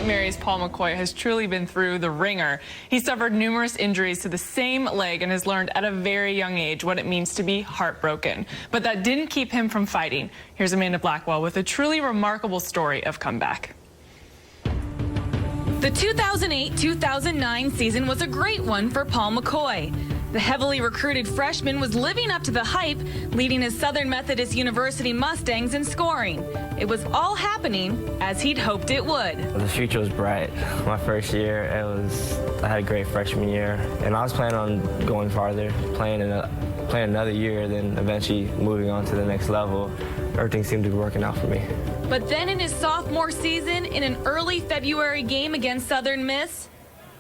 St. Mary's Paul McCoy has truly been through the ringer. He suffered numerous injuries to the same leg and has learned at a very young age what it means to be heartbroken. But that didn't keep him from fighting. Here's Amanda Blackwell with a truly remarkable story of comeback. The 2008-2009 season was a great one for Paul McCoy. The heavily recruited freshman was living up to the hype, leading his Southern Methodist University Mustangs in scoring. It was all happening as he'd hoped it would. The future was bright. My first year, I had a great freshman year, and I was planning on going farther, playing another year, then eventually moving on to the next level. Everything seemed to be working out for me. But then in his sophomore season, in an early February game against Southern Miss,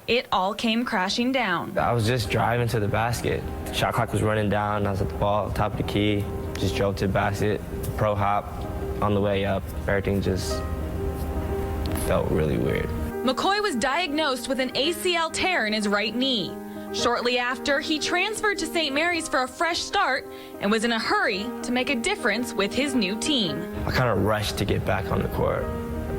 it all came crashing down. I was just driving to the basket. The shot clock was running down. I was at the ball, top of the key, just drove to the basket, pro hop on the way up. Everything just felt really weird. McCoy was diagnosed with an ACL tear in his right knee. Shortly after, he transferred to St. Mary's for a fresh start and was in a hurry to make a difference with his new team. I kind of rushed to get back on the court.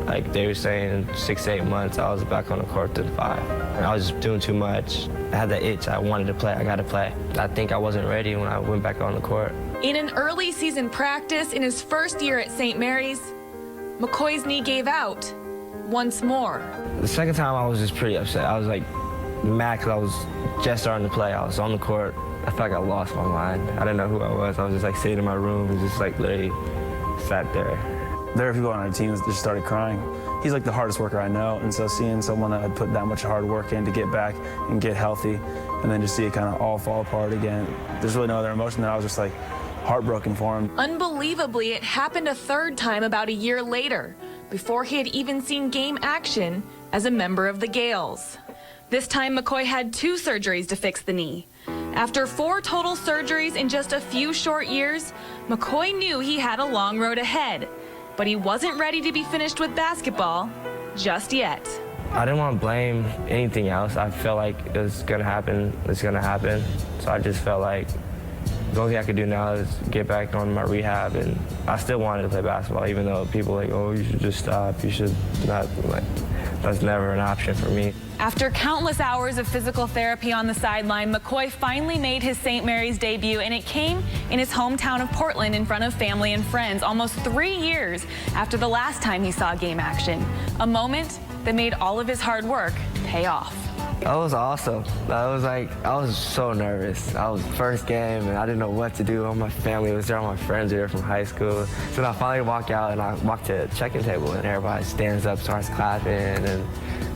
Like they were saying, 6 to 8 months, I was back on the court to 5. And I was just doing too much. I had that itch. I wanted to play. I got to play. I think I wasn't ready when I went back on the court. In an early season practice in his first year at St. Mary's, McCoy's knee gave out once more. The second time, I was just pretty upset. I was like mad because I was just starting to play. I was on the court. I felt like I lost my mind. I didn't know who I was. I was just like sitting in my room and just like literally sat there. There are people on our team that just started crying. He's like the hardest worker I know, and so seeing someone that had put that much hard work in to get back and get healthy, and then just see it kind of all fall apart again, there's really no other emotion than I was just like heartbroken for him. Unbelievably, it happened a third time about a year later, before he had even seen game action as a member of the Gales. This time, McCoy had 2 surgeries to fix the knee. After 4 total surgeries in just a few short years, McCoy knew he had a long road ahead. But he wasn't ready to be finished with basketball just yet. I didn't want to blame anything else. I felt like it was going to happen. It's going to happen. So I just felt like the only thing I could do now is get back on my rehab. And I still wanted to play basketball, even though people were like, oh, you should just stop. You should not. Like, that's never an option for me. After countless hours of physical therapy on the sideline, McCoy finally made his St. Mary's debut, and it came in his hometown of Portland in front of family and friends, almost 3 years after the last time he saw game action. A moment that made all of his hard work pay off. That was awesome. I was so nervous. I was first game, and I didn't know what to do. All my family was there, all my friends were there from high school. So I finally walk out, and I walk to the check-in table, and everybody stands up, starts clapping, and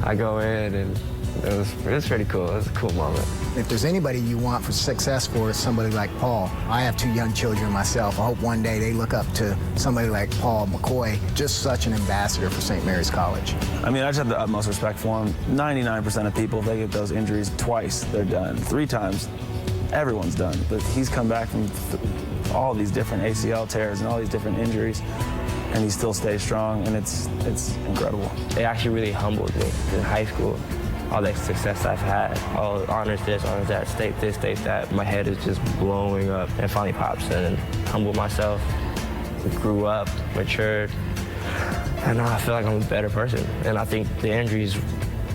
I go in, and it was pretty cool. It was a cool moment. If there's anybody you want for success for, it's somebody like Paul. I have 2 young children myself. I hope one day they look up to somebody like Paul McCoy, just such an ambassador for St. Mary's College. I mean, I just have the utmost respect for him. 99% of people, if they get those injuries twice, they're done. 3 times, everyone's done. But he's come back from all these different ACL tears and all these different injuries, and he still stays strong, and it's incredible. It actually really humbled me in high school. All the success I've had, all honors this, honors that, state this, state that. My head is just blowing up, and finally pops in and humbled myself, grew up, matured, and now I feel like I'm a better person. And I think the injuries,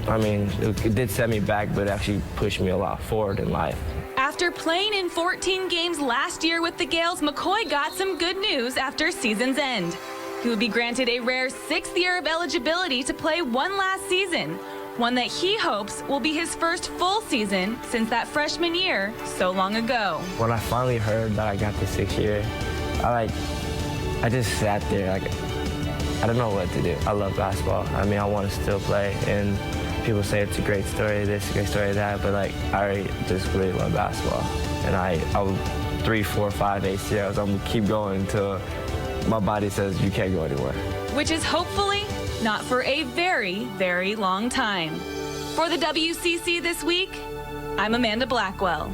I mean, it did set me back, but it actually pushed me a lot forward in life. After playing in 14 games last year with the Gales, McCoy got some good news after season's end. He would be granted a rare 6th year of eligibility to play one last season, one that he hopes will be his first full season since that freshman year so long ago. When I finally heard that I got the 6th year, I just sat there, like, I don't know what to do. I love basketball. I mean, I want to still play, and people say it's a great story, this, a great story, that, but like, I just really love basketball. And I'll 3, 4, 5 ACLs, I'm gonna keep going until my body says you can't go anywhere. Which is hopefully not for a very, very long time. For the WCC this week, I'm Amanda Blackwell.